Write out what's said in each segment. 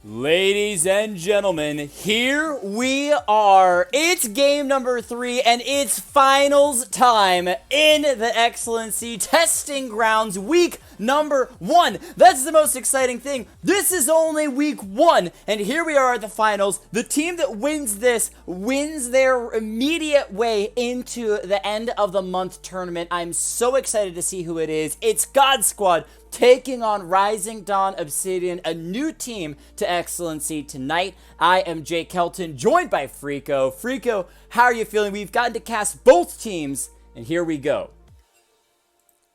Ladies and gentlemen, here we are. It's game number 3 and it's finals time in the XLNC testing grounds, week number 1. That's the most exciting thing. This is only week 1 and here we are at the finals. The team that wins this wins their immediate way into the end of the month tournament. I'm so excited to see who it is. It's God Squad taking on Rising Dawn Obsidian, a new team to XLNC tonight. I am Jake Kelton, joined by Frico. Frico, how are you feeling? We've gotten to cast both teams, and here we go.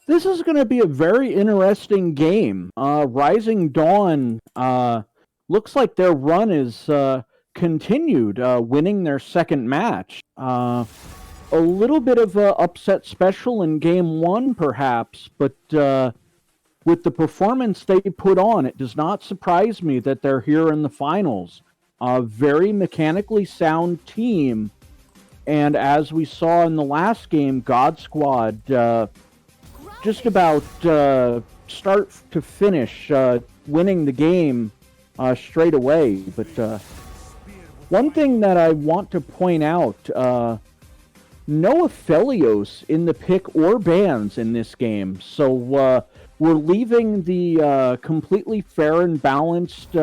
This is going to be a very interesting game. Rising Dawn looks like their run is continued, winning their second match. A little bit of an upset special in game 1, perhaps, but with the performance they put on, it does not surprise me that they're here in the finals. A very mechanically sound team, and as we saw in the last game, God Squad just about start to finish winning the game straight away. But one thing that I want to point out, no Aphelios in the pick or bans in this game, so we're leaving the completely fair and balanced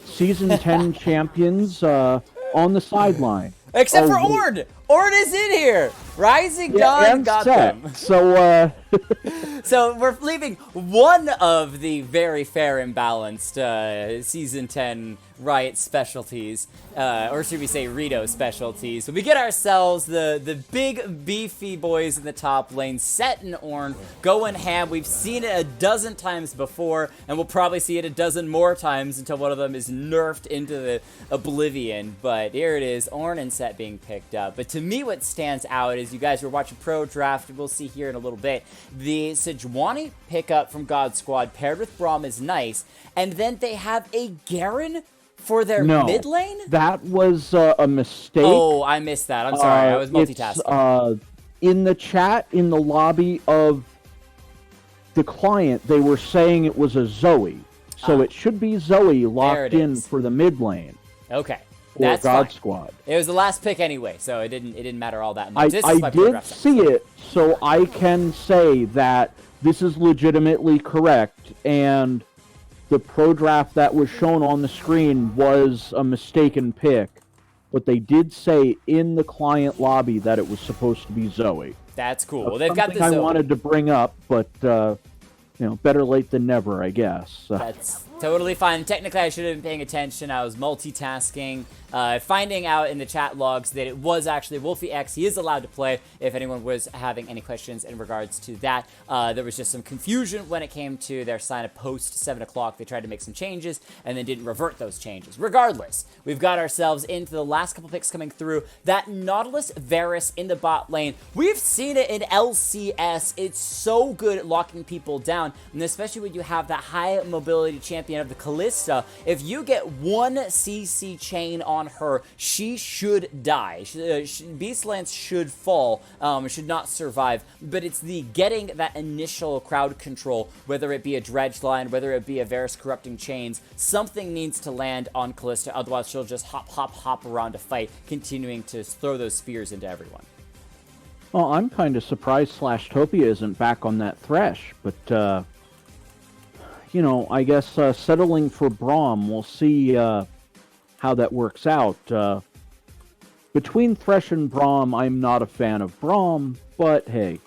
Season 10 champions on the sideline. Except for Ord! Ord is in here! Rising Dawn got them. So, so we're leaving one of the very fair and balanced Season 10 Riot specialties, or should we say Rito specialties. So we get ourselves the big beefy boys in the top lane, Set and Ornn, going ham. We've seen it a dozen times before, and we'll probably see it a dozen more times until one of them is nerfed into the oblivion. But here it is, Ornn and Set being picked up. But to me, what stands out is, you guys were watching Pro Draft, we'll see here in a little bit, the Sejuani pickup from God Squad paired with Braum is nice, and then they have a Garen for their mid lane? That was a mistake. Oh, I missed that. I'm sorry. I was multitasking. In the chat, in the lobby of the client, they were saying it was a Zoe. So it should be Zoe locked in for the mid lane. Okay. That's God fine. Squad. It was the last pick anyway, so it didn't matter all that much. I did see it, so I can say that this is legitimately correct, and the pro draft that was shown on the screen was a mistaken pick, but they did say in the client lobby that it was supposed to be Zoe. That's cool. Well, they've got the Zoe. I wanted to bring up, but better late than never, I guess. That's totally fine. Technically, I should have been paying attention. I was multitasking. Finding out in the chat logs that it was actually Wolfie X. He is allowed to play if anyone was having any questions in regards to that. There was just some confusion when it came to their sign up post 7 o'clock. They tried to make some changes and then didn't revert those changes. Regardless, we've got ourselves into the last couple picks coming through. That Nautilus Varus in the bot lane. We've seen it in LCS. It's so good at locking people down, and especially when you have that high mobility champion of the Kalista. If you get one CC chain on her, she should die. Beastlance should fall, should not survive, but it's the getting that initial crowd control, whether it be a dredge line, whether it be a Varus corrupting chains, something needs to land on Kalista, otherwise she'll just hop around a fight, continuing to throw those spears into everyone. Well, I'm kind of surprised Topia isn't back on that Thresh, but I guess settling for Braum, we'll see how that works out. Between Thresh and Braum, I'm not a fan of Braum, but hey,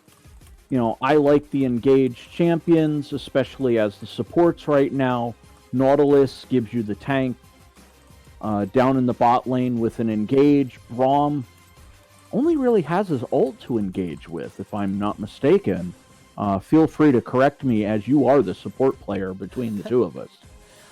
I like the engaged champions, especially as the supports right now. Nautilus gives you the tank. Down in the bot lane with an engage, Braum only really has his ult to engage with, if I'm not mistaken. Feel free to correct me, as you are the support player between the two of us.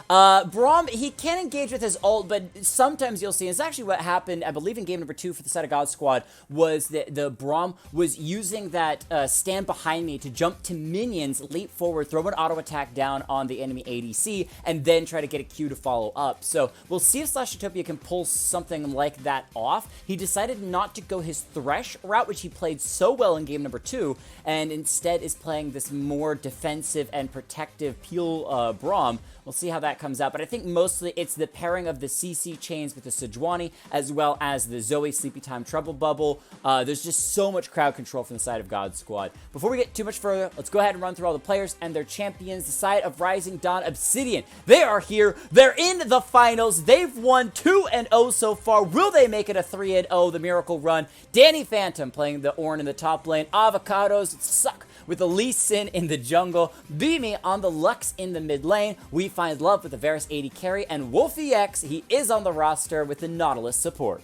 Braum, he can engage with his ult, but sometimes you'll see, and it's actually what happened, I believe, in game number 2 for the side of God Squad, was that the Braum was using that stand behind me to jump to minions, leap forward, throw an auto attack down on the enemy ADC, and then try to get a Q to follow up. So we'll see if Utopia can pull something like that off. He decided not to go his Thresh route, which he played so well in game number 2, and instead is playing this more defensive and protective Peel Braum. We'll see how that that comes out, but I think mostly it's the pairing of the CC chains with the Sejuani as well as the Zoe Sleepy Time Trouble Bubble. There's just so much crowd control from the side of God Squad. Before we get too much further, let's go ahead and run through all the players and their champions. The side of Rising Dawn Obsidian, they are here. They're in the finals. They've won 2-0 so far. Will they make it a 3-0, the miracle run? Danny Phantom playing the Ornn in the top lane. Avocados suck with the Lee Sin in the jungle. Beamy on the Lux in the mid lane. We find love with the Varus 80 carry. And Wolfie X, he is on the roster with the Nautilus support.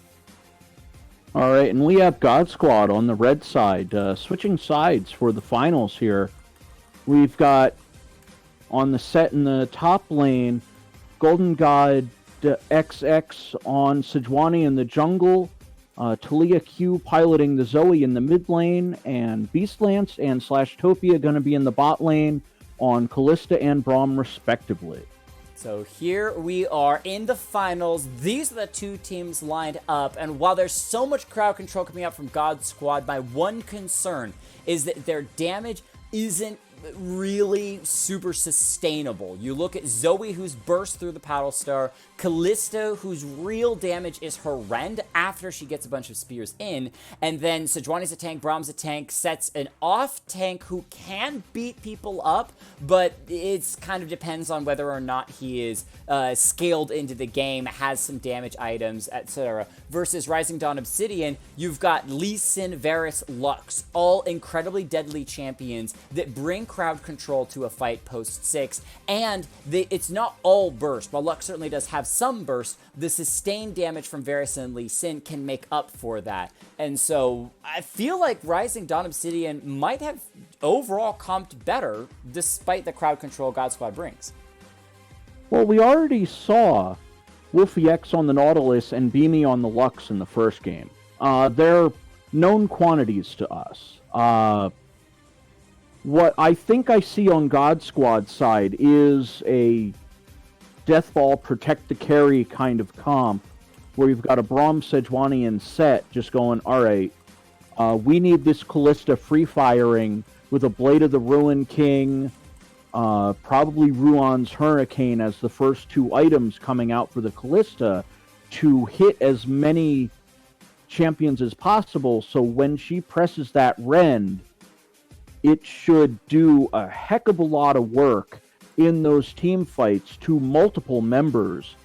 All right, and we have God Squad on the red side, switching sides for the finals here. We've got on the set in the top lane, Golden God XX on Sejuani in the jungle, Talia Q piloting the Zoe in the mid lane, and Beastlance and Slashtopia going to be in the bot lane on Callista and Braum respectively. So here we are in the finals. These are the two teams lined up, and while there's so much crowd control coming out from God Squad, my one concern is that their damage isn't really super sustainable. You look at Zoe, who's burst through the Paddle Star, Callista, whose real damage is her rend after she gets a bunch of spears in, and then Sejuani's a tank, Braum's a tank, Set's an off tank who can beat people up, but it kind of depends on whether or not he is scaled into the game, has some damage items, etc. Versus Rising Dawn Obsidian, you've got Lee Sin, Varus, Lux, all incredibly deadly champions that bring crowd control to a fight post 6, and it's not all burst. While Lux certainly does have some burst, the sustained damage from Varus and Lee Sin can make up for that. And so I feel like Rising Dawn Obsidian might have overall comped better despite the crowd control God Squad brings. Well, we already saw Wolfie X on the Nautilus and Beamy on the Lux in the first game. They're known quantities to us. What I think I see on God Squad's side is a Deathball protect the carry kind of comp, where you've got a Braum, Sejuani, and Set just going, all right, we need this Callista free firing with a Blade of the Ruin King, probably Ruon's Hurricane as the first two items coming out for the Callista to hit as many champions as possible, so when she presses that rend, it should do a heck of a lot of work in those team fights to multiple members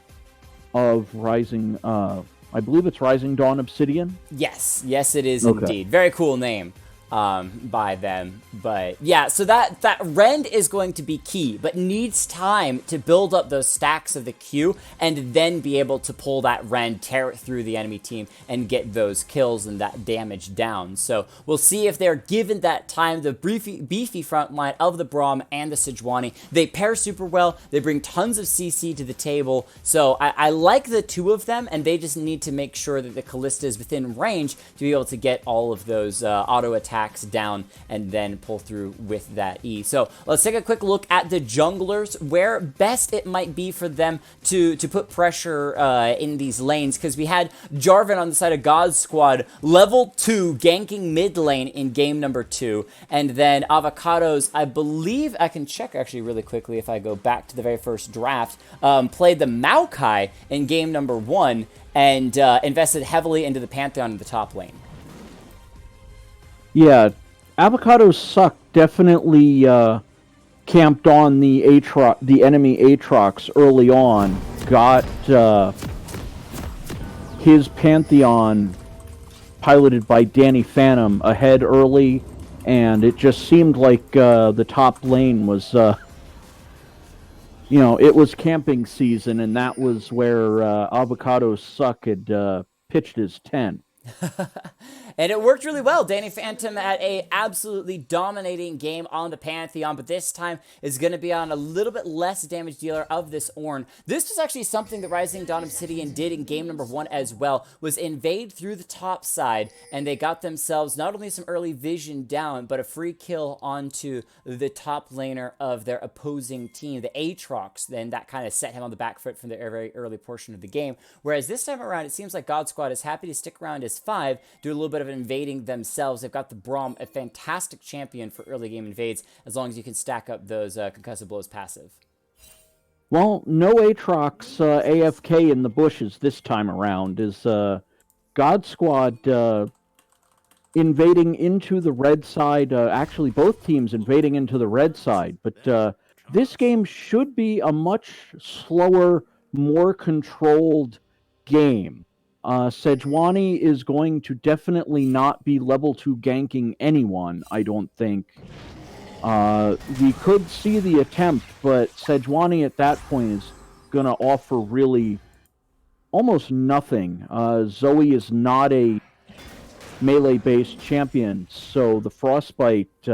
of Rising, I believe it's Rising Dawn Obsidian? Yes, it is indeed. Very cool name by them. But yeah, so that rend is going to be key, but needs time to build up those stacks of the Q and then be able to pull that rend, tear it through the enemy team, and get those kills and that damage down. So we'll see if they're given that time. The beefy front line of the Braum and the Sejuani, they pair super well. They bring tons of CC to the table. So I like the two of them, and they just need to make sure that the Callista is within range to be able to get all of those auto attacks down and then pull through with that E. So let's take a quick look at the junglers, where best it might be for them to put pressure in these lanes, because we had Jarvan on the side of God Squad, level 2, ganking mid lane in game number 2, and then Avocados, I believe, I can check actually really quickly if I go back to the very first draft, played the Maokai in game number 1 and invested heavily into the Pantheon in the top lane. Yeah, Avocados suck definitely camped on the enemy Aatrox early on, got his Pantheon piloted by Danny Phantom ahead early, and it just seemed like the top lane was, it was camping season, and that was where Avocados suck had pitched his tent. And it worked really well. Danny Phantom had a absolutely dominating game on the Pantheon, but this time is going to be on a little bit less damage dealer of this Ornn. This was actually something that Rising Dawn Obsidian did in game number 1 as well, was invade through the top side, and they got themselves not only some early vision down, but a free kill onto the top laner of their opposing team, the Aatrox. Then that kind of set him on the back foot from the very early portion of the game. Whereas this time around, it seems like God Squad is happy to stick around as 5, do a little bit of invading themselves. They've got the Braum, a fantastic champion for early game invades, as long as you can stack up those concussive blows passive. Well, no Aatrox AFK in the bushes this time around. Is God Squad invading into the red side? Actually, both teams invading into the red side. But this game should be a much slower, more controlled game. Sejuani is going to definitely not be level 2 ganking anyone, I don't think. We could see the attempt, but Sejuani at that point is going to offer really almost nothing. Zoe is not a melee-based champion, so the Frostbite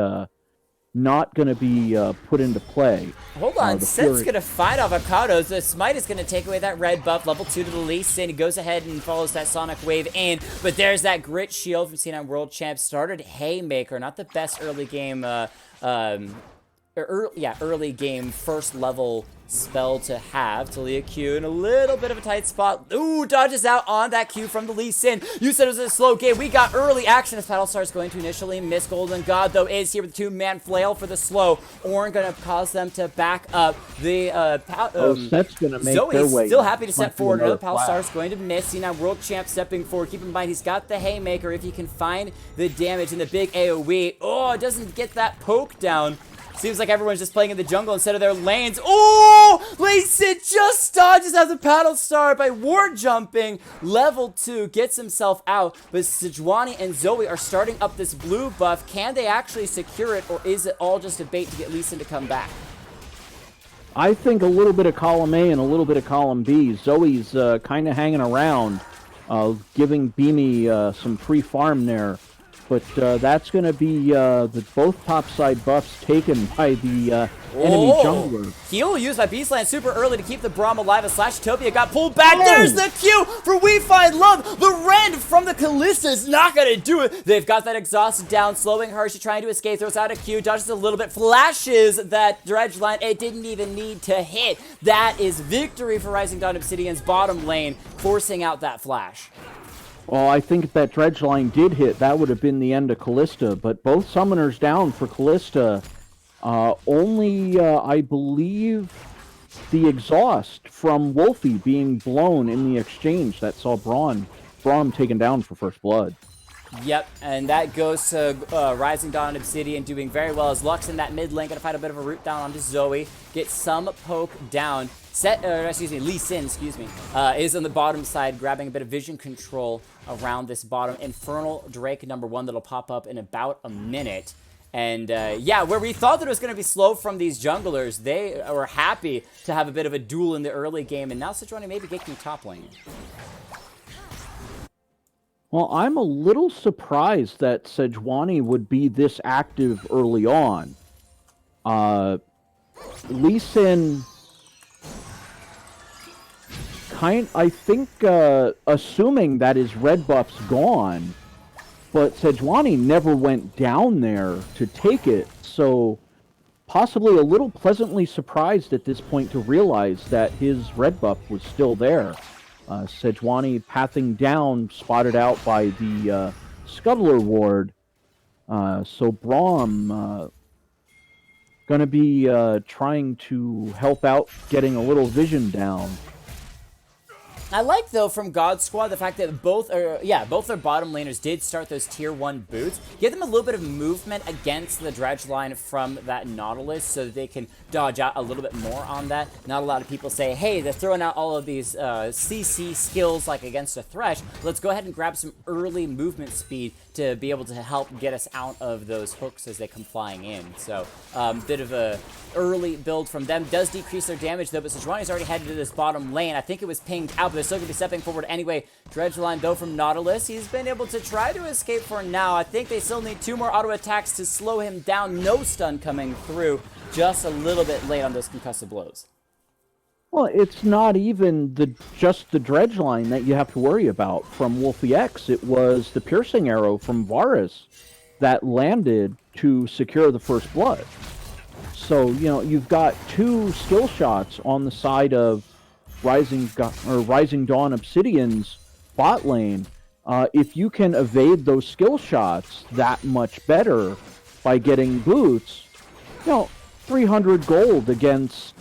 not going to be put into play. Hold on, Sid's going to fight Avocados. The Smite is going to take away that red buff, level 2 to the Lee Sin. He goes ahead and follows that Sonic Wave in, but there's that Grit Shield from C9 World Champ. Started Haymaker, not the best early game, early game first level spell to have. Talia Q in a little bit of a tight spot. Ooh, dodges out on that Q from the Lee Sin. You said it was a slow game. We got early action as Battlestar is going to initially miss. Golden God, though, is here with the 2-man flail for the slow. Ornn going to cause them to back up. The Set's going to make Zoe their way. still happy to step forward. Another Battlestar is going to miss. C9 World Champ stepping forward. Keep in mind, he's got the Haymaker. If he can find the damage in the big AoE. Oh, it doesn't get that poke down. Seems like everyone's just playing in the jungle instead of their lanes. Oh! Lee Sin just dodges as a Battlestar by ward jumping. Level 2 gets himself out. But Sejuani and Zoe are starting up this blue buff. Can they actually secure it, or is it all just a bait to get Lee Sin to come back? I think a little bit of column A and a little bit of column B. Zoe's kind of hanging around, giving Beamy some free farm there. But that's going to be both topside buffs taken by the enemy jungler. Heal used by Beastland super early to keep the Braum alive as Slashtopia got pulled back. There's the Q for We Find Love. The Rend from the Callista is not going to do it. They've got that exhaust down, slowing her. She's trying to escape, throws out a Q, dodges a little bit, flashes that dredge line. It didn't even need to hit. That is victory for Rising Dawn Obsidian's bottom lane, forcing out that flash. Well, I think if that dredge line did hit, that would have been the end of Callista. But both summoners down for Callista. Only, I believe, the exhaust from Wolfie being blown in the exchange that saw Braum taken down for first blood. Yep, and that goes to Rising Dawn Obsidian doing very well as Lux in that mid lane. Gonna fight a bit of a root down onto Zoe. Get some poke down. Lee Sin, is on the bottom side, grabbing a bit of vision control around this bottom. Infernal Drake #1 that'll pop up in about a minute. And yeah, where we thought that it was going to be slow from these junglers, they were happy to have a bit of a duel in the early game, and now Sejuani maybe getting top lane. Well, I'm a little surprised that Sejuani would be this active early on. Lee Sin, I think, assuming that his red buff's gone, but Sejuani never went down there to take it, so possibly a little pleasantly surprised at this point to realize that his red buff was still there. Sejuani pathing down, spotted out by the Scuttler ward. So Braum going to be trying to help out getting a little vision down. I like, though, from God Squad, the fact that both their bottom laners did start those tier 1 boots. Give them a little bit of movement against the dredge line from that Nautilus so that they can dodge out a little bit more on that. Not a lot of people say, hey, they're throwing out all of these CC skills like against a Thresh. Let's go ahead and grab some early movement speed to be able to help get us out of those hooks as they come flying in. So, bit of a early build from them. Does decrease their damage, though, but Sejuani's already headed to this bottom lane. I think it was pinged out, but they're still going to be stepping forward anyway. Dredge line, though, from Nautilus. He's been able to try to escape for now. I think they still need 2 more auto attacks to slow him down. No stun coming through. Just a little bit late on those concussive blows. Well, it's not even just the dredge line that you have to worry about from Wolfie X. It was the piercing arrow from Varus that landed to secure the first blood. So, you know, you've got 2 skill shots on the side of Rising Dawn Obsidian's bot lane. If you can evade those skill shots that much better by getting boots, you know, 300 gold against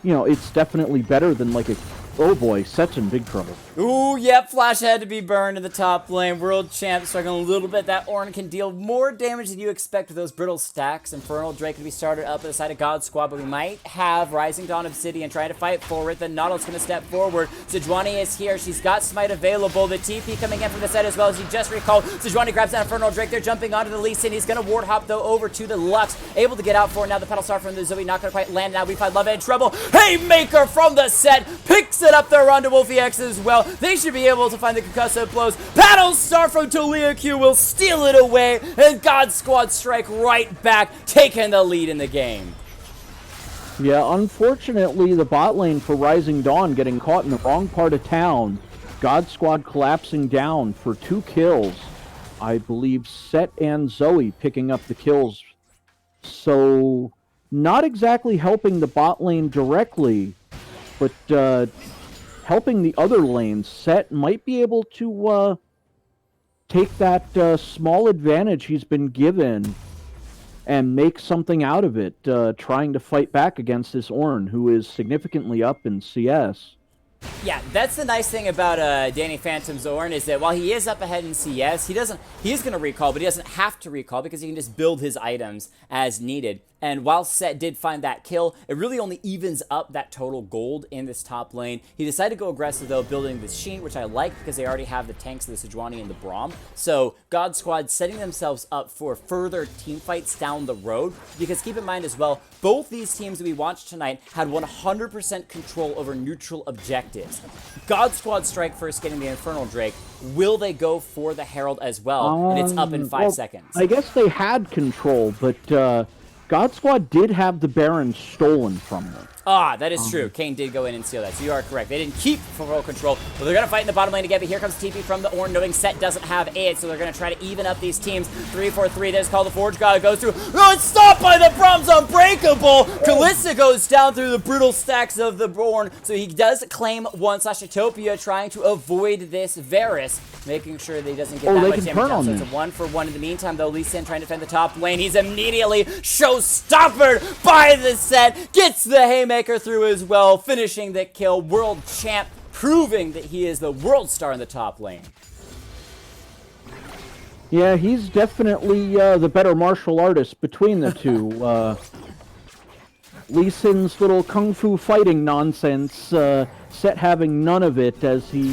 it's definitely better than like a, oh boy, Set's in big trouble. Ooh, yep, Flash had to be burned in the top lane. World Champ struggling a little bit. That Ornn can deal more damage than you expect with those brittle stacks. Infernal Drake can be started up at the side of God Squad, but we might have Rising Dawn Obsidian trying to fight forward. The Nautilus going to step forward. Sejuani is here. She's got Smite available. The TP coming in from the side as well as he just recalled. Sejuani grabs that Infernal Drake. They're jumping onto the Lee Sin. He's going to ward hop, though, over to the Lux. Able to get out for it now. The Petal Star from the Zoe not going to quite land. Now we find Love and Trouble. Haymaker from the set. Picks it up there onto Wolfie X as well. They should be able to find the concussive blows. Battle Star from Talia Q will steal it away, and God Squad strike right back, taking the lead in the game. Yeah, unfortunately, the bot lane for Rising Dawn getting caught in the wrong part of town. God Squad collapsing down for 2 kills. I believe Set and Zoe picking up the kills. So, not exactly helping the bot lane directly, but helping the other lanes. Set might be able to take that small advantage he's been given and make something out of it, trying to fight back against this Ornn, who is significantly up in CS. Yeah, that's the nice thing about Danny Phantom's Ornn is that while he is up ahead in CS, he is going to recall, but he doesn't have to recall because he can just build his items as needed. And while Set did find that kill, it really only evens up that total gold in this top lane. He decided to go aggressive, though, building the Sheen, which I like because they already have the tanks, the Sejuani, and the Braum. So God Squad setting themselves up for further team fights down the road. Because keep in mind as well, both these teams that we watched tonight had 100% control over neutral objectives. God Squad strike first getting the Infernal Drake. Will they go for the Herald as well? And it's up in 5 seconds. I guess they had control, but God Squad did have the Baron stolen from them. Ah, that is true. Kane did go in and steal that, so you are correct. They didn't keep full control, but they're going to fight in the bottom lane again, but here comes TP from the Ornn, knowing Set doesn't have it, so they're going to try to even up these teams. 3-4-3, there's called the Forge God, goes through. Oh, it's stopped by the Braum's Unbreakable! Kalista goes down through the brutal stacks of the Ornn, so he does claim one / Utopia, trying to avoid this Varus, making sure that he doesn't get that much damage down. So it's a 1-for-1 in the meantime, though. Lee Sin trying to defend the top lane. He's immediately showstoppered by the Set, gets the Haymaker through as well, finishing the kill. World Champ proving that he is the world star in the top lane. Yeah, he's definitely the better martial artist between the two. Lee Sin's little kung fu fighting nonsense, Set having none of it as he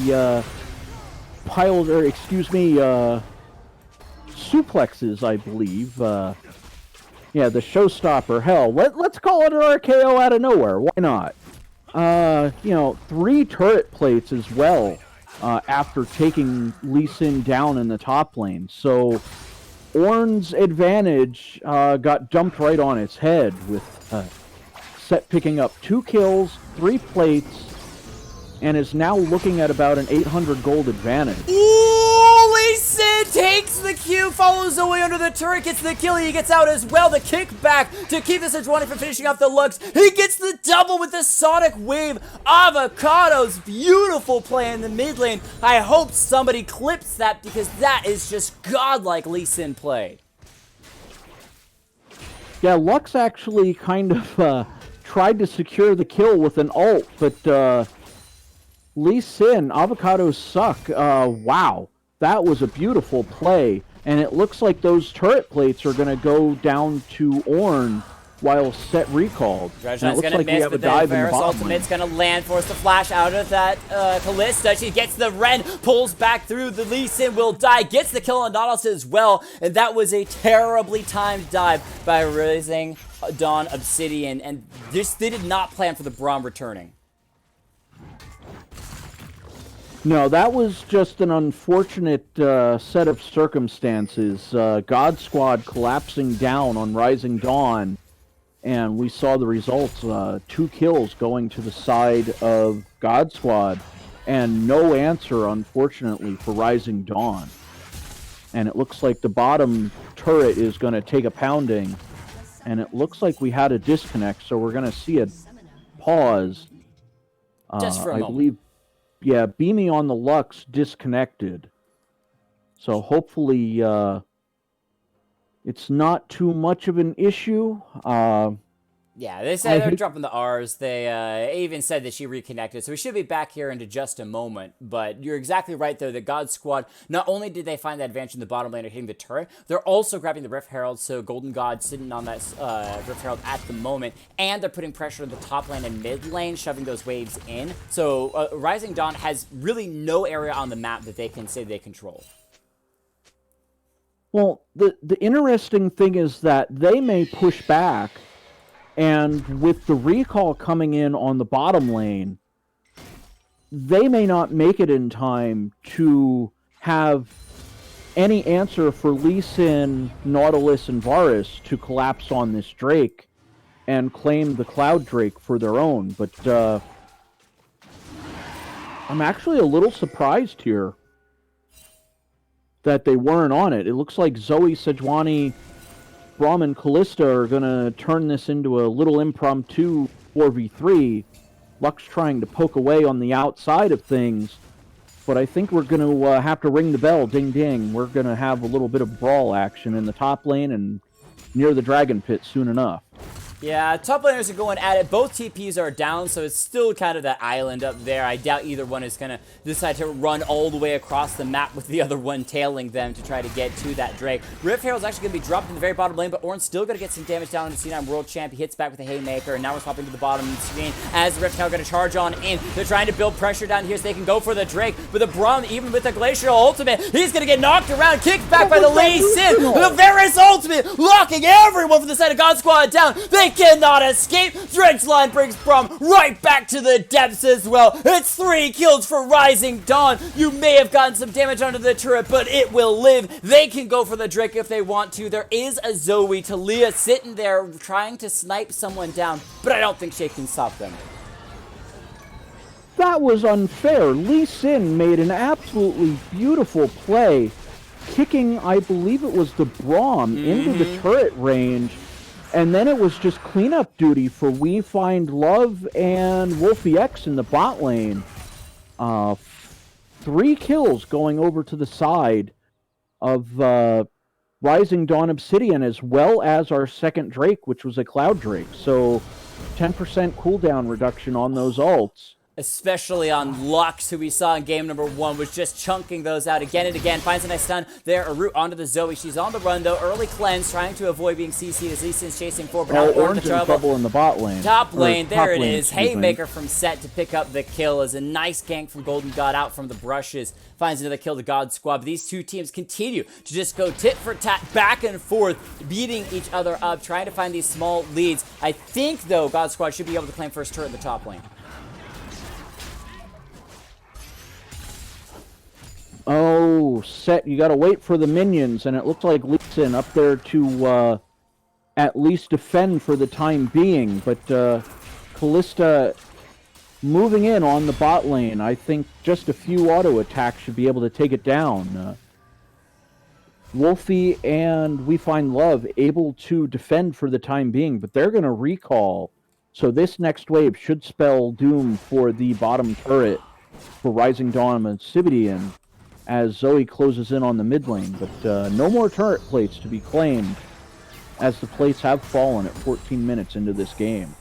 suplexes, I believe. Yeah, the showstopper. Hell, let's call it an RKO out of nowhere. Why not? 3 turret plates as well after taking Lee Sin down in the top lane. So Ornn's advantage got dumped right on its head with Set picking up 2 kills, 3 plates, and is now looking at about an 800 gold advantage. Ooh, Lee Sin takes the Q, follows away under the turret, gets the kill, he gets out as well. The kickback to keep the Sejuani from finishing off the Lux. He gets the double with the Sonic Wave. Avocado's beautiful play in the mid lane. I hope somebody clips that because that is just godlike Lee Sin play. Yeah, Lux actually kind of tried to secure the kill with an ult, but Lee Sin, Avocados suck. Wow, that was a beautiful play, and it looks like those turret plates are going to go down to Ornn while Set recalled. It's going to miss, but the Varus ultimate's going to land, force the flash out of that Kalista. She gets the Ren, pulls back through. The Lee Sin will die, gets the kill on Nautilus as well, and that was a terribly timed dive by Rising Dawn Obsidian, and they did not plan for the Braum returning. No, that was just an unfortunate set of circumstances. God Squad collapsing down on Rising Dawn, and we saw the results. 2 kills going to the side of God Squad, and no answer, unfortunately, for Rising Dawn. And it looks like the bottom turret is going to take a pounding, and it looks like we had a disconnect, so we're going to see a pause. Just for a moment. I believe... Yeah, Beamy on the Lux disconnected. So hopefully it's not too much of an issue. Yeah, they said they're dropping the R's. They even said that she reconnected, so we should be back here into just a moment. But you're exactly right, though. The God Squad, not only did they find that advantage in the bottom lane of hitting the turret, they're also grabbing the Rift Herald, so Golden God sitting on that Rift Herald at the moment, and they're putting pressure on the top lane and mid lane, shoving those waves in. So Rising Dawn has really no area on the map that they can say they control. Well, the interesting thing is that they may push back, and with the recall coming in on the bottom lane, they may not make it in time to have any answer for Lee Sin, Nautilus, and Varus to collapse on this Drake and claim the Cloud Drake for their own. But I'm actually a little surprised here that they weren't on it. It looks like Zoe, Sejuani, Braum, and Callista are going to turn this into a little impromptu 4v3. Lux trying to poke away on the outside of things, but I think we're going to have to ring the bell, ding ding. We're going to have a little bit of brawl action in the top lane and near the Dragon Pit soon enough. Yeah, top laners are going at it. Both TPs are down, so it's still kind of that island up there. I doubt either one is going to decide to run all the way across the map with the other one tailing them to try to get to that Drake. Rift Herald's actually going to be dropped in the very bottom lane, but Ornn's still going to get some damage down on the C9 World Champ. He hits back with a Haymaker, and now we're swapping to the bottom screen as the Rift Herald going to charge on in. They're trying to build pressure down here so they can go for the Drake, but the Braum, even with the Glacial Ultimate, he's going to get knocked around, kicked back by the Lee Sin. The Varus Ultimate, locking everyone from the side of God Squad down. They cannot escape. Drake's line brings Braum right back to the depths as well. It's 3 kills for Rising Dawn. You may have gotten some damage onto the turret, but it will live. They can go for the Drake if they want to. There is a Zoe Talia sitting there trying to snipe someone down, but I don't think she can stop them. That was unfair. Lee Sin made an absolutely beautiful play, kicking, I believe it was the Braum, into the turret range. And then it was just cleanup duty for We Find Love and Wolfie X in the bot lane. 3 kills going over to the side of Rising Dawn Obsidian, as well as our second Drake, which was a Cloud Drake. So 10% cooldown reduction on those ults. Especially on Lux, who we saw in game number 1, was just chunking those out again and again. Finds a nice stun there, a root onto the Zoe. She's on the run, though. Early cleanse, trying to avoid being CC'd as Lee Sin's chasing forward. But now Orange in trouble in the bot lane. Top lane, there it is. Haymaker from Set to pick up the kill as a nice gank from Golden God out from the brushes. Finds another kill to God Squad. But these two teams continue to just go tit for tat, back and forth, beating each other up, trying to find these small leads. I think, though, God Squad should be able to claim first turret in the top lane. Oh, Set, you gotta wait for the minions, and it looks like Lee Sin up there to at least defend for the time being, but Callista moving in on the bot lane. I think just a few auto attacks should be able to take it down. Wolfie and We Find Love able to defend for the time being, but they're gonna recall, so this next wave should spell doom for the bottom turret for Rising Dawn and Obsidian, as Zoe closes in on the mid lane, but no more turret plates to be claimed, as the plates have fallen at 14 minutes into this game.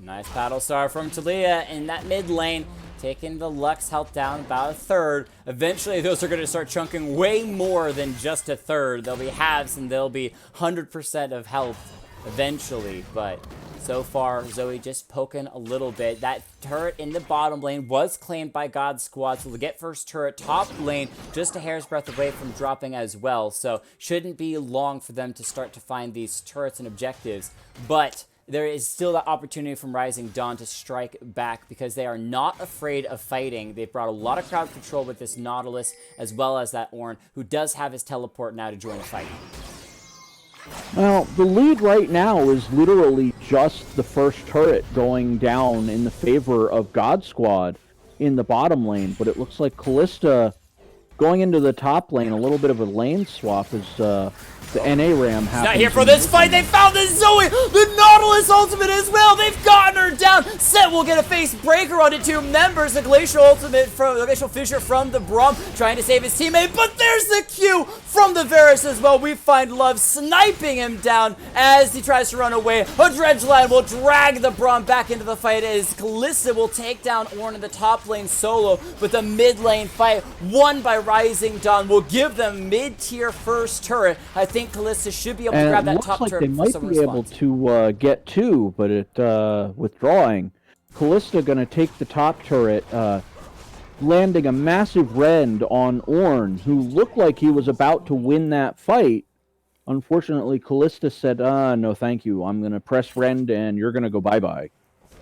Nice battle star from Talia in that mid lane, taking the Lux health down about a third. Eventually, those are going to start chunking way more than just a third. They'll be halves, and they'll be 100% of health eventually, but so far, Zoe just poking a little bit. That turret in the bottom lane was claimed by God Squad, so we'll get first turret top lane just a hair's breadth away from dropping as well. So shouldn't be long for them to start to find these turrets and objectives. But there is still that opportunity from Rising Dawn to strike back because they are not afraid of fighting. They've brought a lot of crowd control with this Nautilus as well as that Ornn, who does have his teleport now to join the fight. Well, the lead right now is literally just the first turret going down in the favor of God Squad in the bottom lane, but it looks like Callista going into the top lane, a little bit of a lane swap as the NA Ram happens. Not here for this fight. They found the Zoe, the Nautilus ultimate as well. They've gotten her down. Set will get a face breaker onto two members. The Glacial ultimate from the Glacial Fissure from the Braum, trying to save his teammate. But there's the Q from the Varus as well. We find Love sniping him down as he tries to run away. A Dredgeline will drag the Braum back into the fight as Kalista will take down Ornn in the top lane solo. But the mid lane fight won by Rising Dawn will give them mid-tier first turret. I think Kalista should be able to grab that top turret. They might be able to get two, but withdrawing. Kalista going to take the top turret, landing a massive rend on Ornn, who looked like he was about to win that fight. Unfortunately, Kalista said, no thank you, I'm going to press rend and you're going to go bye-bye.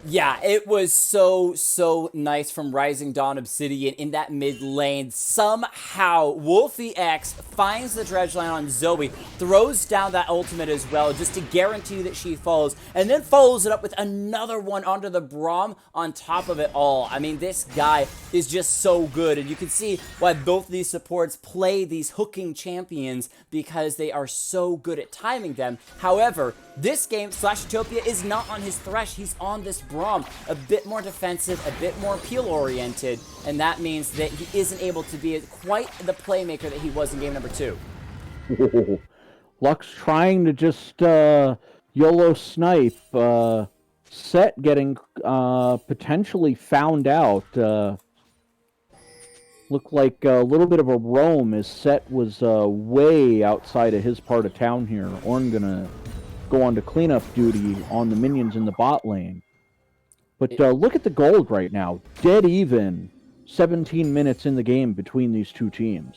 Yeah, it was so nice from Rising Dawn Obsidian in that mid lane. Somehow, Wolfie X finds the Dredgeline on Zoe, throws down that ultimate as well, just to guarantee that she falls, and then follows it up with another one onto the Braum on top of it all. I mean, this guy is just so good, and you can see why both of these supports play these hooking champions, because they are so good at timing them. However, this game, Slashitopia is not on his Thresh, he's on this Braum, a bit more defensive, a bit more peel-oriented, and that means that he isn't able to be quite the playmaker that he was in game number 2. Whoa. Lux trying to just YOLO snipe. Set getting potentially found out. Looked like a little bit of a roam as Set was way outside of his part of town here. Ornn gonna go on to cleanup duty on the minions in the bot lane. But look at the gold right now. Dead even. 17 minutes in the game between these two teams.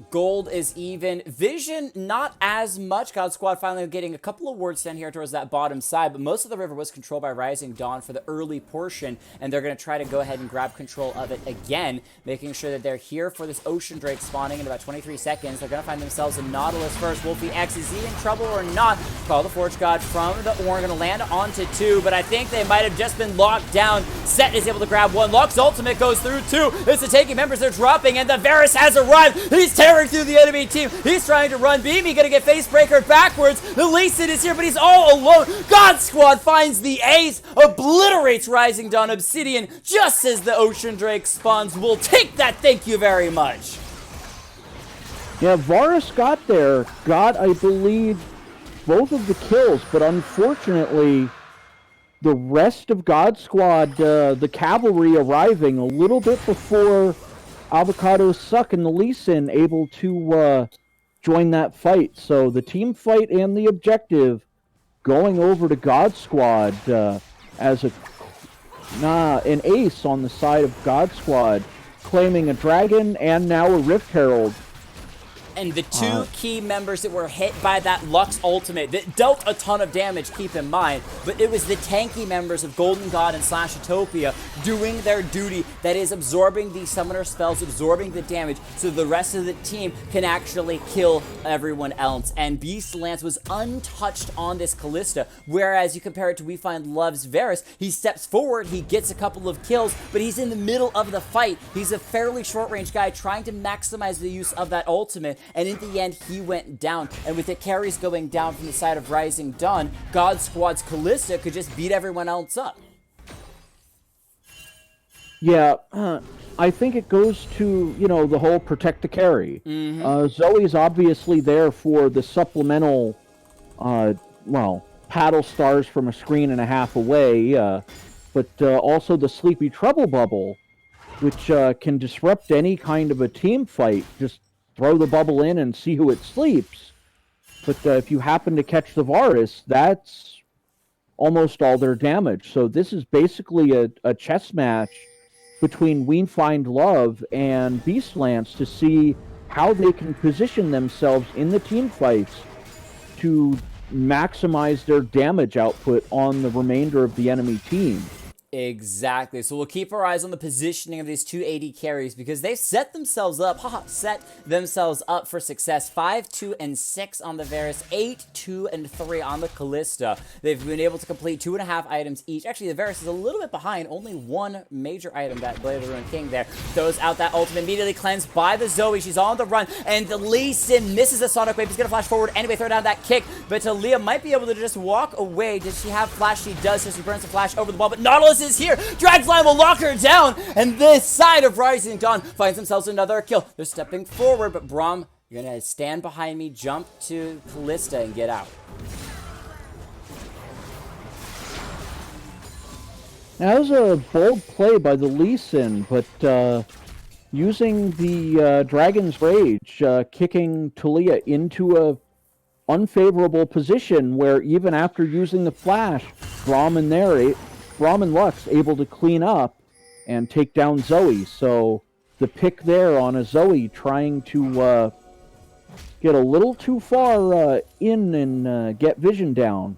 Gold is even. Vision, not as much. God Squad finally getting a couple of wards down here towards that bottom side, but most of the river was controlled by Rising Dawn for the early portion, and they're going to try to go ahead and grab control of it again, making sure that they're here for this Ocean Drake spawning in about 23 seconds. They're going to find themselves a Nautilus first. Wolfie X, is he in trouble or not? Call the Forge God from the Ornn, going to land onto two, but I think they might have just been locked down. Set is able to grab one. Lux ultimate goes through two. It's the taking members, they're dropping, and the Varus has arrived. He's tearing through the enemy team. He's trying to run. Beamy gonna get face breaker backwards. The Lee Sin is here, but he's all alone. God Squad finds the ace, obliterates Rising Dawn Obsidian just as the Ocean Drake spawns. We'll take that, thank you very much. Yeah, Varus got there, got, I believe, both of the kills, but unfortunately, the rest of God Squad, the cavalry arriving a little bit before Avocado Suck and the Lee Sin able to join that fight. So the team fight and the objective going over to God Squad as an ace on the side of God Squad, claiming a dragon and now a Rift Herald. And the two key members that were hit by that Lux ultimate that dealt a ton of damage, keep in mind, but it was the tanky members of Golden God and Slashitopia doing their duty, that is absorbing the summoner spells, absorbing the damage, so the rest of the team can actually kill everyone else. And Beast Lance was untouched on this Kalista, whereas you compare it to We Find Love's Varus, he steps forward, he gets a couple of kills, but he's in the middle of the fight. He's a fairly short-range guy trying to maximize the use of that ultimate, and in the end, he went down. And with the carries going down from the side of Rising Dawn, God Squad's Kalista could just beat everyone else up. Yeah, I think it goes to, the whole protect the carry. Zoe's obviously there for the supplemental, paddle stars from a screen and a half away, but also the Sleepy Trouble Bubble, which can disrupt any kind of a team fight. Just throw the bubble in and see who it sleeps. But if you happen to catch the Varus, that's almost all their damage. So this is basically a chess match between We Find Love and Beast Lance to see how they can position themselves in the team fights to maximize their damage output on the remainder of the enemy team. Exactly. So we'll keep our eyes on the positioning of these two AD carries because they've set themselves up for success. 5, 2, and 6 on the Varus, 8, 2, and 3 on the Kalista. They've been able to complete 2.5 items each. Actually, the Varus is a little bit behind. Only one major item, that Blade of the Ruined King there. Throws out that ultimate, immediately cleansed by the Zoe. She's on the run, and the Lee Sin misses the Sonic Wave. He's going to flash forward anyway, throw down that kick, but Talia might be able to just walk away. Does she have flash? She does, so she burns the flash over the wall, but Nautilus is here. Dragonfly will lock her down, and this side of Rising Dawn finds themselves another kill. They're stepping forward, but Braum, you're gonna stand behind me, jump to Kalista, and get out. That was a bold play by the Lee Sin, but using the Dragon's Rage, kicking Talia into a unfavorable position where even after using the flash, Braum and Lux able to clean up and take down Zoe. So the pick there on a Zoe trying to get a little too far in and get vision down.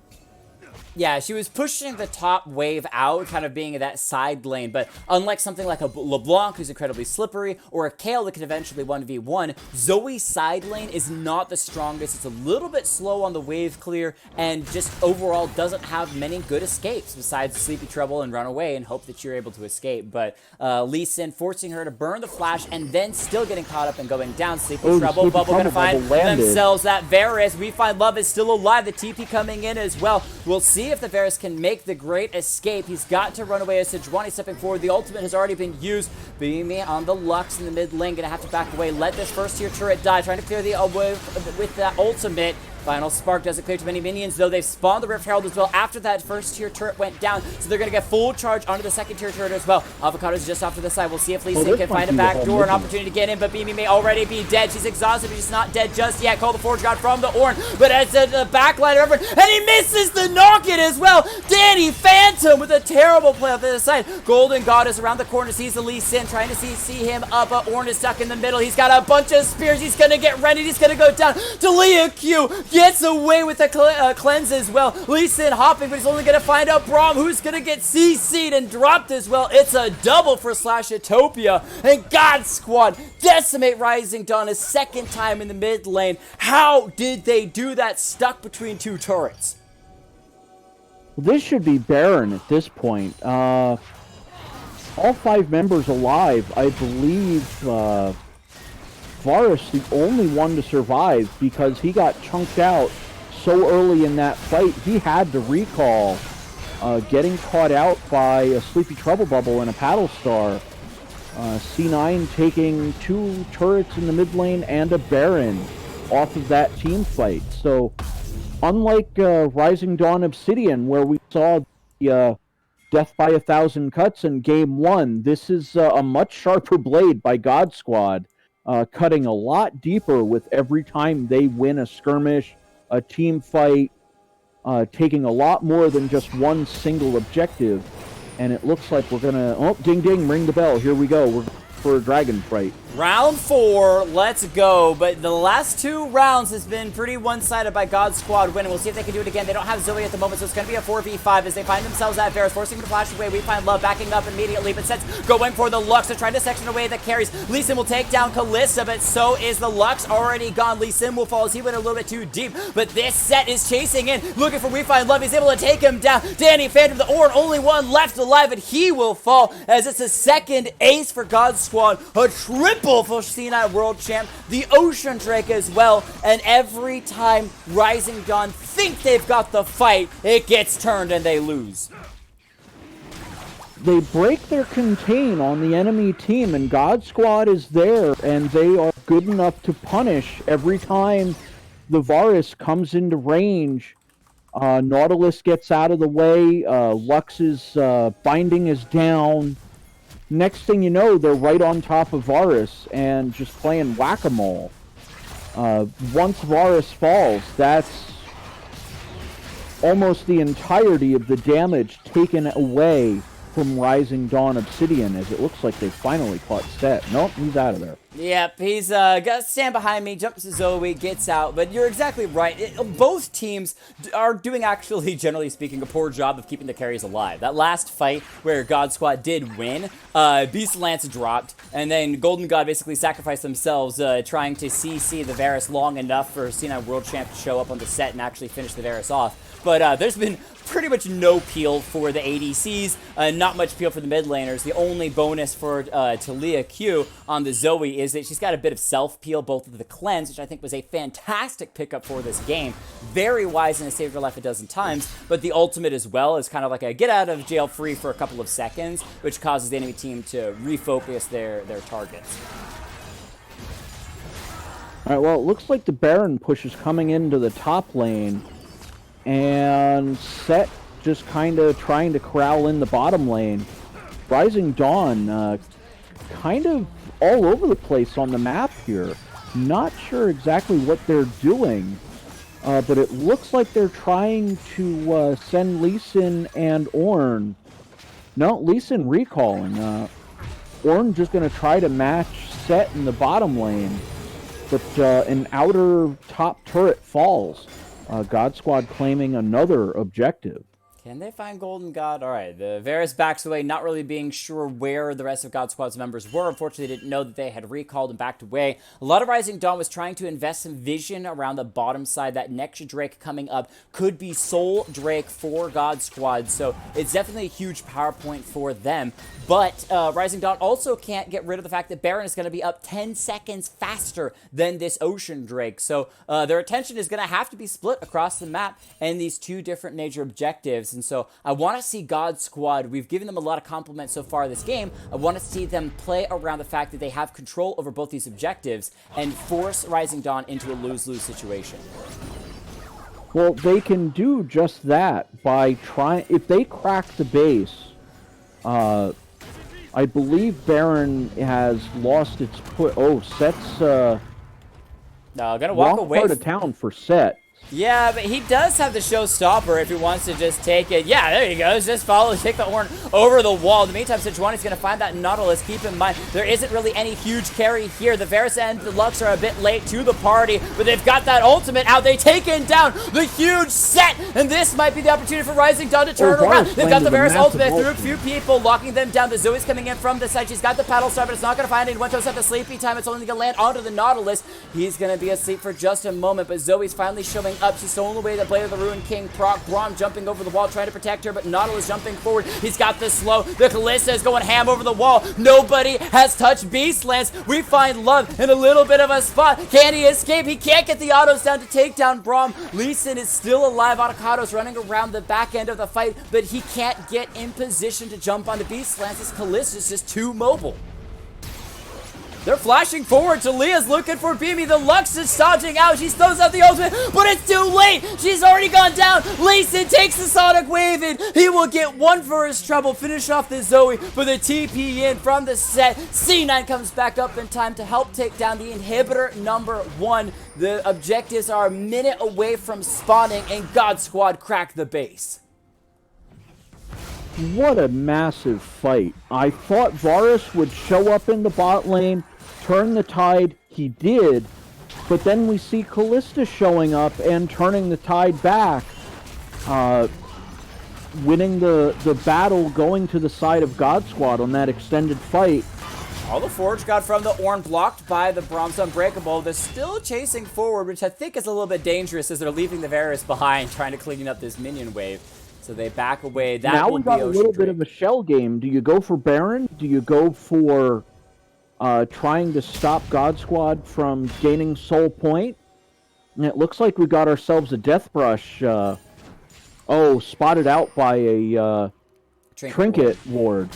Yeah, she was pushing the top wave out, kind of being in that side lane, but unlike something like a LeBlanc, who's incredibly slippery, or a Kayle that could eventually 1v1, Zoe's side lane is not the strongest. It's a little bit slow on the wave clear, and just overall doesn't have many good escapes, besides Sleepy Trouble and run away and hope that you're able to escape. But Lee Sin forcing her to burn the flash, and then still getting caught up and going down. Sleepy Trouble, Bubble gonna find themselves that Varus. We find Love is still alive, the TP coming in as well. We'll see if the Varus can make the great escape. He's got to run away as Sejuani stepping forward. The ultimate has already been used. Beaming on the Lux in the mid lane. Gonna have to back away. Let this first tier turret die. Trying to clear the wave with that ultimate. Final Spark doesn't clear too many minions, though. They've spawned the Rift Herald as well after that first tier turret went down, so they're going to get full charge onto the second tier turret as well. Avocado's just off to the side. We'll see if Lee Sin can find a back door, an opportunity to get in, but Mimi may already be dead. She's exhausted, but she's not dead just yet. Call the Forge God from the Ornn, but as the backline over, and he misses the knock-it as well. Danny Phantom with a terrible play off the other side. Golden Goddess around the corner, sees the Lee Sin, trying to see him up, but Ornn is stuck in the middle. He's got a bunch of spears. He's going to get rented. He's going to go down. Talia Q gets away with the cleanse as well. Lee Sin hopping, but he's only going to find out Braum, who's going to get CC'd and dropped as well. It's a double for Slashitopia. And God Squad decimate Rising Dawn a second time in the mid lane. How did they do that stuck between two turrets? This should be Baron at this point. All 5 members alive. I believe Varus the only one to survive because he got chunked out so early in that fight. He had to recall, getting caught out by a Sleepy Trouble Bubble and a Paddle Star. C9 taking 2 turrets in the mid lane and a Baron off of that team fight. So unlike Rising Dawn Obsidian, where we saw the death by 1,000 cuts in game 1, this is a much sharper blade by God Squad, cutting a lot deeper with every time they win a skirmish, a team fight, taking a lot more than just one single objective. And it looks like we're gonna, oh, ding ding, ring the bell, here we go, we're for a dragon fight. Round 4, let's go. But the last 2 rounds has been pretty one-sided by God Squad winning. We'll see if they can do it again. They don't have Zoe at the moment, so it's going to be a 4v5 as they find themselves at Varus, forcing him to flash away. We find Love backing up immediately, but Set's going for the Lux. They're trying to section away the carries. Lee Sin will take down Kalista, but so is the Lux already gone. Lee Sin will fall as he went a little bit too deep, but this Set is chasing in, looking for We Find Love. He's able to take him down. Danny Phantom, the Ornn, only one left alive, and he will fall as it's a second ace for God Squad. A triple for C9 World Champ, the Ocean Drake as well, and every time Rising Dawn think they've got the fight, it gets turned and they lose. They break their contain on the enemy team, and God Squad is there, and they are good enough to punish every time the Varus comes into range. Nautilus gets out of the way, Lux's binding is down. Next thing you know, they're right on top of Varus and just playing whack-a-mole. Once Varus falls, that's almost the entirety of the damage taken away from Rising Dawn Obsidian, as it looks like they finally caught Set. Nope, he's out of there. Yep, he's got to stand behind me, jumps to Zoe, gets out, but you're exactly right. Both teams are doing, actually, generally speaking, a poor job of keeping the carries alive. That last fight where God Squad did win, Beast Lance dropped, and then Golden God basically sacrificed themselves trying to CC the Varus long enough for C9 World Champ to show up on the set and actually finish the Varus off. But there's been pretty much no peel for the ADCs, not much peel for the mid laners. The only bonus for Talia Q on the Zoe is that she's got a bit of self-peel, both of the cleanse, which I think was a fantastic pickup for this game. Very wise and has saved her life a dozen times, but the ultimate as well is kind of like a get out of jail free for a couple of seconds, which causes the enemy team to refocus their targets. All right, well, it looks like the Baron push is coming into the top lane, and Set just kind of trying to corral in the bottom lane. Rising Dawn kind of all over the place on the map here. Not sure exactly what they're doing, but it looks like they're trying to send Lee Sin and Ornn. No, Lee Sin recalling. Ornn just going to try to match Set in the bottom lane, but an outer top turret falls. God Squad claiming another objective. Can they find Golden God? All right, the Varus backs away, not really being sure where the rest of God Squad's members were. Unfortunately, they didn't know that they had recalled and backed away. A lot of Rising Dawn was trying to invest some vision around the bottom side. That next Drake coming up could be Soul Drake for God Squad, so it's definitely a huge power point for them. But Rising Dawn also can't get rid of the fact that Baron is going to be up 10 seconds faster than this Ocean Drake. So their attention is going to have to be split across the map and these two different major objectives. And so I want to see God Squad. We've given them a lot of compliments so far this game. I want to see them play around the fact that they have control over both these objectives and force Rising Dawn into a lose-lose situation. Well, they can do just that by trying. If they crack the base, I believe Baron has lost its put. Oh, Set's gonna walk away. Part of town for Set. Yeah, but he does have the showstopper if he wants to just take it. Yeah, there he goes. Just take the Ornn over the wall. In the meantime, Sejuani's going to find that Nautilus. Keep in mind, there isn't really any huge carry here. The Varus and the Lux are a bit late to the party, but they've got that ultimate out. They've taken down the huge Set, and this might be the opportunity for Rising Dawn to turn around. They've got the Varus ultimate through a few people, locking them down. The Zoe's coming in from the side. She's got the paddle star, but it's not going to find anyone. Toes at the sleepy time. It's only going to land onto the Nautilus. He's going to be asleep for just a moment, but Zoe's finally showing up. She's stolen away the Blade of the Ruined King proc. Braum jumping over the wall trying to protect her, but Nautilus jumping forward. He's got the slow. The Kalista is going ham over the wall. Nobody has touched Beast Lance. We find Love in a little bit of a spot. Can he escape? He can't get the autos down to take down Braum. Lee Sin is still alive. Avocado's running around the back end of the fight, but he can't get in position to jump onto Beast Lance. This Kalista's just too mobile. They're flashing forward. Talia's looking for Beamy. The Lux is dodging out. She throws out the ultimate, but it's too late. She's already gone down. Lee Sin takes the Sonic Wave in. He will get one for his trouble. Finish off the Zoe for the TP in from the Set. C9 comes back up in time to help take down the inhibitor number 1. The objectives are a minute away from spawning, and God Squad crack the base. What a massive fight. I thought Varus would show up in the bot lane, turn the tide. He did, but then we see Kalista showing up and turning the tide back, winning the battle, going to the side of God Squad on that extended fight. All the Forge got from the Ornn blocked by the Braum's Unbreakable. They're still chasing forward, which I think is a little bit dangerous as they're leaving the Varus behind, trying to clean up this minion wave. So they back away. That now we got a little bit of a shell game. Do you go for Baron? Do you go for trying to stop God Squad from gaining soul point? And it looks like we got ourselves a death brush. Spotted out by a trinket ward.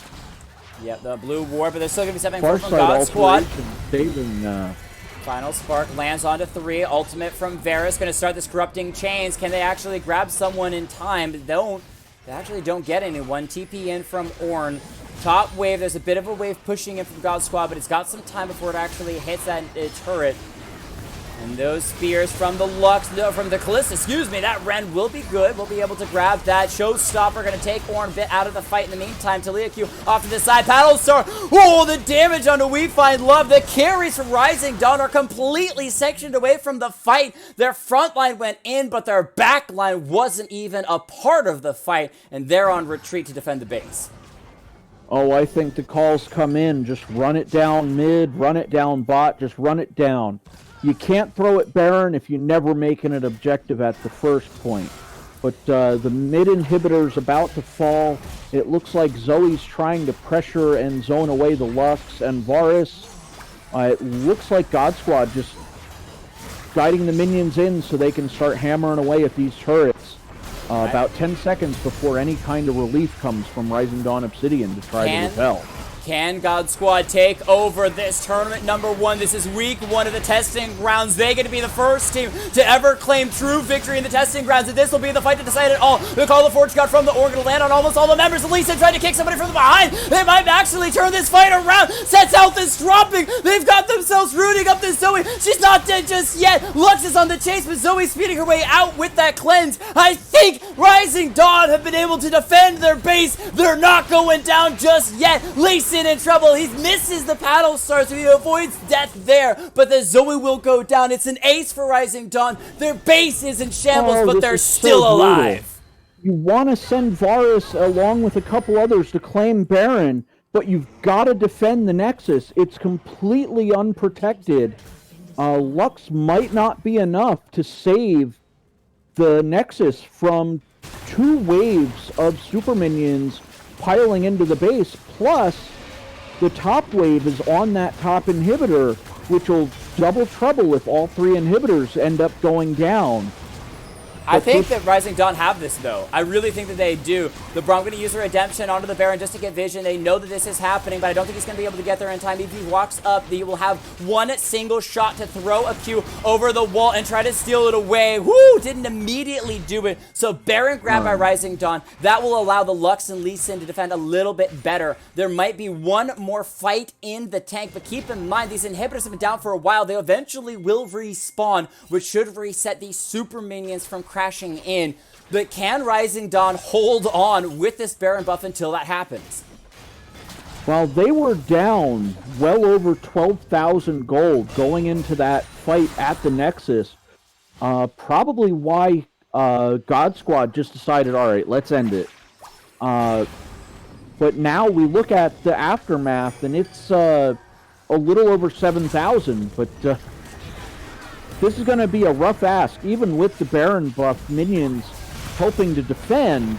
Yep, the blue ward, but there's still going to be something from God Squad. Saving, Final Spark lands onto 3. Ultimate from Varus. Going to start this corrupting chains. Can they actually grab someone in time? They actually don't get anyone. TP in from Ornn. Top wave. There's a bit of a wave pushing in from God Squad, but it's got some time before it actually hits that turret. And those spears from the Lux, no, from the Kalista, excuse me, that Ren will be good. We'll be able to grab that. Showstopper going to take Ornbit out of the fight in the meantime. Talia Q off to the side. Battlestar. Oh, the damage onto We Find Love. The carries from Rising Dawn are completely sectioned away from the fight. Their front line went in, but their back line wasn't even a part of the fight. And they're on retreat to defend the base. Oh, I think the calls come in. Just run it down mid, run it down bot, just run it down. You can't throw it Baron if you're never making it objective at the first point. But the mid inhibitor's about to fall. It looks like Zoe's trying to pressure and zone away the Lux and Varus. It looks like God Squad just guiding the minions in so they can start hammering away at these turrets. About 10 seconds before any kind of relief comes from Rising Dawn Obsidian to try to repel. Can God Squad take over this tournament number 1? This is week 1 of the testing grounds. They're going to be the first team to ever claim true victory in the testing grounds. And this will be the fight to decide it all. The Call of Forge God from the Organ to land on almost all the members. Elisa trying to kick somebody from the behind. They might actually turn this fight around. Sets health is dropping. They've got themselves rooting up this Zoe. She's not dead just yet. Lux is on the chase, but Zoe's speeding her way out with that cleanse. I think Rising Dawn have been able to defend their base. They're not going down just yet. Lacey in trouble. He misses the paddle star, so he avoids death there, but the Zoe will go down. It's an ace for Rising Dawn. Their base is in shambles, but they're still alive. You want to send Varus along with a couple others to claim Baron, but you've got to defend the Nexus. It's completely unprotected. Lux might not be enough to save the Nexus from 2 waves of super minions piling into the base, plus the top wave is on that top inhibitor, which will double trouble if all 3 inhibitors end up going down. I think that Rising Dawn have this, though. I really think that they do. The Braum going to use a redemption onto the Baron just to get vision. They know that this is happening, but I don't think he's going to be able to get there in time. If he walks up, he will have one single shot to throw a Q over the wall and try to steal it away. Woo! Didn't immediately do it. So Baron grabbed by Rising Dawn. That will allow the Lux and Lee Sin to defend a little bit better. There might be one more fight in the tank, but keep in mind, these inhibitors have been down for a while. They eventually will respawn, which should reset these super minions from crashing in. But can Rising Dawn hold on with this Baron buff until that happens? Well, they were down well over 12,000 gold going into that fight at the Nexus. Probably why God Squad just decided, all right, let's end it. But now we look at the aftermath, and it's a little over 7,000, but this is going to be a rough ask, even with the Baron buff minions helping to defend.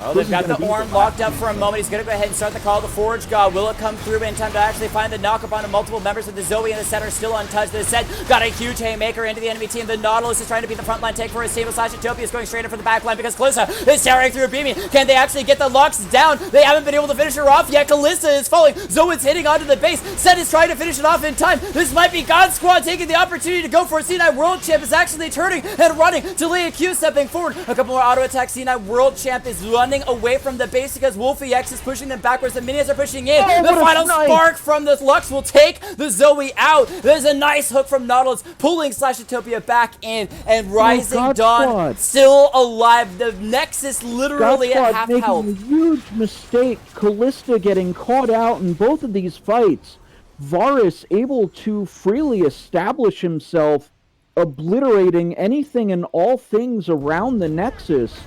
Oh, they've got the Orm locked up for a moment. He's going to go ahead and start the Call of the Forge God. Will it come through in time to actually find the knock upon multiple members of the Zoe in the center still untouched? The set got a huge haymaker into the enemy team. The Nautilus is trying to be the frontline take for his team. Utopia is going straight in for the backline because Kalista is tearing through Beamy. Can they actually get the Lux down? They haven't been able to finish her off yet. Kalista is falling. Zoe's hitting onto the base. Set is trying to finish it off in time. This might be God Squad taking the opportunity to go for it. C9 World Champ is actually turning and running. Talia Q stepping forward. A couple more auto attacks. C9 World Champ is running away from the base because Wolfie X is pushing them backwards. The minions are pushing in. The final spark from the Lux will take the Zoe out. There's a nice hook from Nautilus pulling Utopia back in, and Rising Dawn still alive. The Nexus literally at half health. Making a huge mistake. Kalista getting caught out in both of these fights. Varus able to freely establish himself, obliterating anything and all things around the Nexus.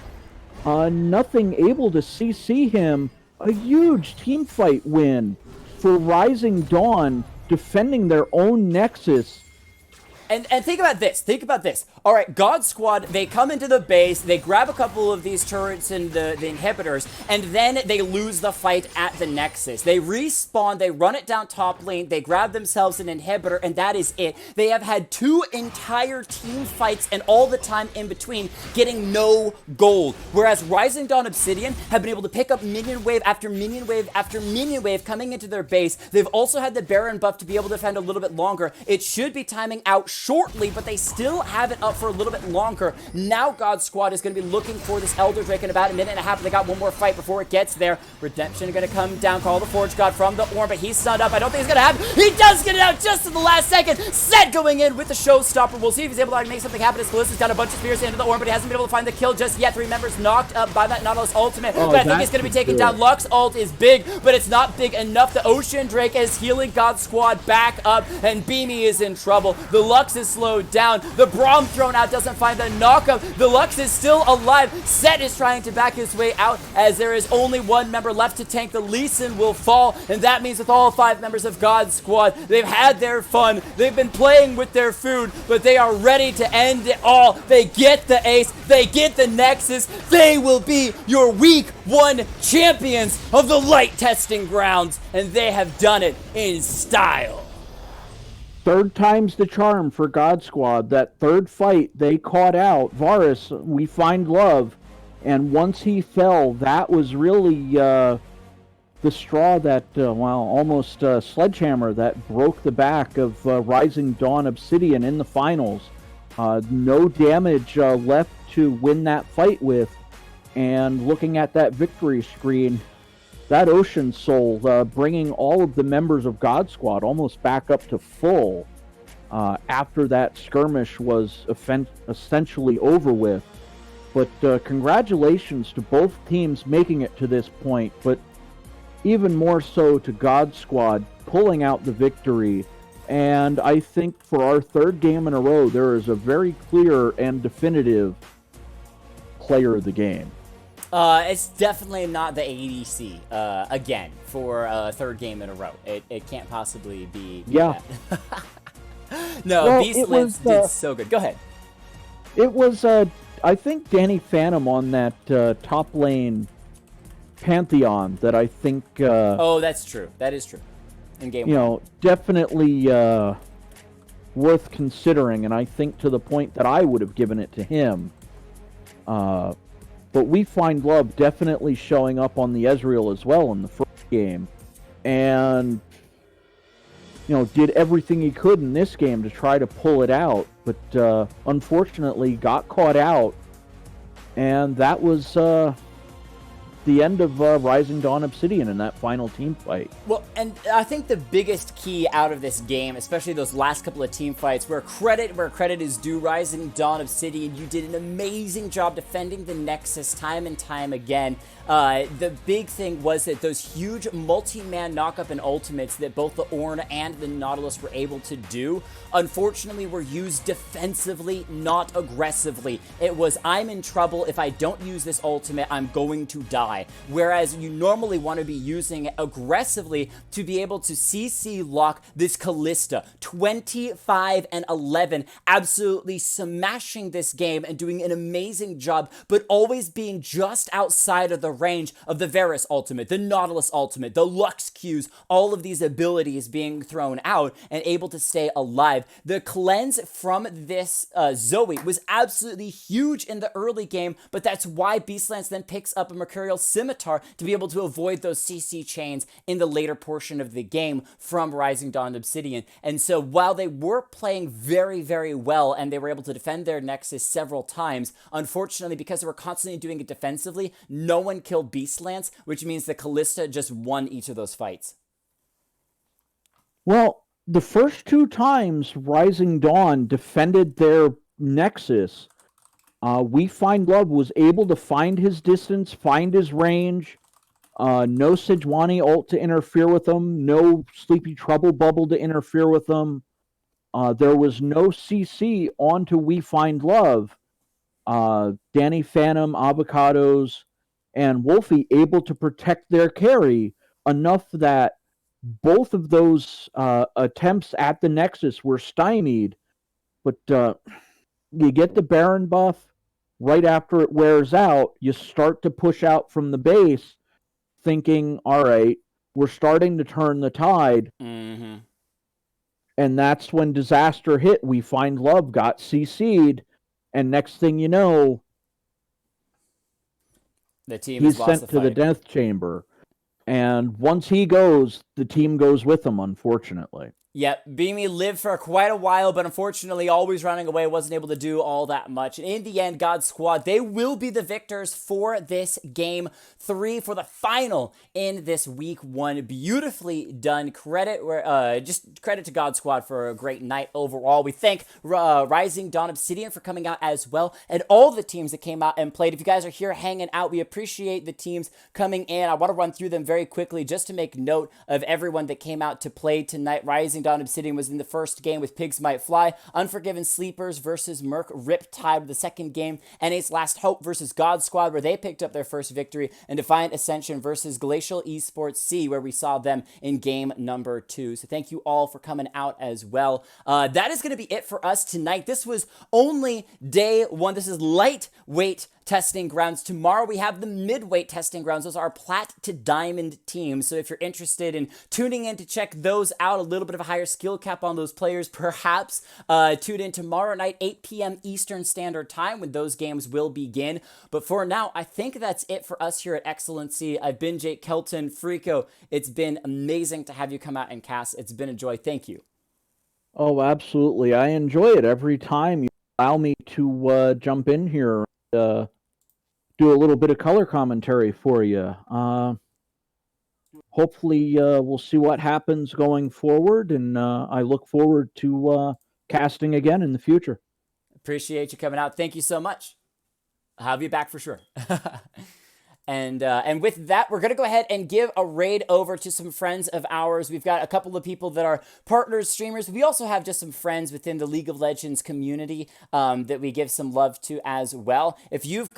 Nothing able to CC him. A huge team fight win for Rising Dawn, defending their own Nexus. And think about this. Think about this. All right, God Squad, they come into the base, they grab a couple of these turrets and the inhibitors, and then they lose the fight at the Nexus. They respawn, they run it down top lane, they grab themselves an inhibitor, and that is it. They have had 2 entire team fights and all the time in between getting no gold. Whereas Rising Dawn Obsidian have been able to pick up minion wave after minion wave after minion wave coming into their base. They've also had the Baron buff to be able to defend a little bit longer. It should be timing out shortly, but they still have it up for a little bit longer. Now God Squad is going to be looking for this Elder Drake in about a minute and a half. They got one more fight before it gets there. Redemption going to come down, call the Forge God from the Orn, but he's stunned up. I don't think he's going to have it. He does get it out just in the last second. Set going in with the showstopper. We'll see if he's able to make something happen as Callista's got a bunch of spears into the Orn, but he hasn't been able to find the kill just yet. 3 members knocked up by that Nautilus ultimate, but I think he's going to be taken down. Lux ult is big, but it's not big enough. The Ocean Drake is healing God Squad back up, and Beamy is in trouble. The Lux is slowed down. The Braum thrown out doesn't find the knockup. The Lux is still alive. Set is trying to back his way out as there is only 1 member left to tank. The Lee Sin will fall, and that means with all 5 members of God Squad, they've had their fun. They've been playing with their food, but they are ready to end it all. They get the ace. They get the Nexus. They will be your week 1 champions of the light testing grounds, and they have done it in style. 3rd time's the charm for God Squad. That 3rd fight, they caught out Varus, We Find Love, and once he fell, that was really the straw that, almost sledgehammer that broke the back of Rising Dawn Obsidian in the finals. No damage left to win that fight with, and looking at that victory screen, that Ocean Soul bringing all of the members of God Squad almost back up to full after that skirmish was essentially over with. But congratulations to both teams making it to this point, but even more so to God Squad pulling out the victory. And I think for our 3rd game in a row, there is a very clear and definitive player of the game. It's definitely not the ADC, again, for a 3rd game in a row. It can't possibly be that. No, well, Beastlands did so good. Go ahead. It was, I think, Danny Phantom on that top lane Pantheon that I think... oh, that's true. That is true. In game 1. Definitely worth considering, and I think to the point that I would have given it to him. But We Find Love definitely showing up on the Ezreal as well in the first game. And, did everything he could in this game to try to pull it out. But unfortunately got caught out. And that was the end of Rising Dawn Obsidian in that final team fight. Well, and I think the biggest key out of this game, especially those last couple of team fights, where credit is due, Rising Dawn Obsidian, you did an amazing job defending the Nexus time and time again. The big thing was that those huge multi-man knockup and ultimates that both the Ornn and the Nautilus were able to do, unfortunately were used defensively, not aggressively. It was, I'm in trouble. If I don't use this ultimate, I'm going to die. Whereas you normally want to be using it aggressively to be able to CC lock this Callista. 25 and 11, absolutely smashing this game and doing an amazing job, but always being just outside of the range of the Varus ultimate, the Nautilus ultimate, the Lux Qs, all of these abilities being thrown out and able to stay alive. The cleanse from this Zoe was absolutely huge in the early game, but that's why Beastlands then picks up a Mercurial Scimitar to be able to avoid those CC chains in the later portion of the game from Rising Dawn Obsidian. And so while they were playing very, very well and they were able to defend their Nexus several times, unfortunately, because they were constantly doing it defensively, no one killed Beastlands, which means that Callista just won each of those fights. Well, the first 2 times Rising Dawn defended their Nexus, We Find Love was able to find his distance, find his range. No Sejuani ult to interfere with him. No Sleepy Trouble Bubble to interfere with him. There was no CC onto We Find Love. Danny Phantom, Avocados, and Wolfie able to protect their carry enough that both of those attempts at the Nexus were stymied. But you get the Baron buff. Right after it wears out, you start to push out from the base, thinking, all right, we're starting to turn the tide. Mm-hmm. And that's when disaster hit. We Find Love got CC'd, and next thing you know, the team he's sent to the death chamber. And once he goes, the team goes with him, unfortunately. Yep, Beamy lived for quite a while, but unfortunately always running away, wasn't able to do all that much. And in the end, God Squad, they will be the victors for this Game 3 for the final in this Week 1. Beautifully done. Just credit to God Squad for a great night overall. We thank Rising Dawn Obsidian for coming out as well, and all the teams that came out and played. If you guys are here hanging out, we appreciate the teams coming in. I want to run through them very quickly just to make note of everyone that came out to play tonight. Rising Dawn Obsidian was in the first game with Pigs Might Fly. Unforgiven Sleepers versus Merc Riptide with the second game. NA's Last Hope versus God Squad, where they picked up their first victory. And Defiant Ascension versus Glacial Esports C, where we saw them in game number 2. So thank you all for coming out as well. That is going to be it for us tonight. This was only day 1. This is lightweight testing grounds. Tomorrow we have the midweight testing grounds. Those are plat to diamond teams. So if you're interested in tuning in to check those out, a little bit of a higher skill cap on those players, perhaps tune in tomorrow night, 8 p.m. Eastern Standard Time, when those games will begin. But for now, I think that's it for us here at XLNC. I've been Jake Kelton. Frico, it's been amazing to have you come out and cast. It's been a joy. Thank you. Oh, absolutely. I enjoy it every time you allow me to jump in here and do a little bit of color commentary for you. Hopefully, we'll see what happens going forward, and I look forward to casting again in the future. Appreciate you coming out. Thank you so much. I'll have you back for sure. And with that, we're going to go ahead and give a raid over to some friends of ours. We've got a couple of people that are partners, streamers. We also have just some friends within the League of Legends community that we give some love to as well. If you've got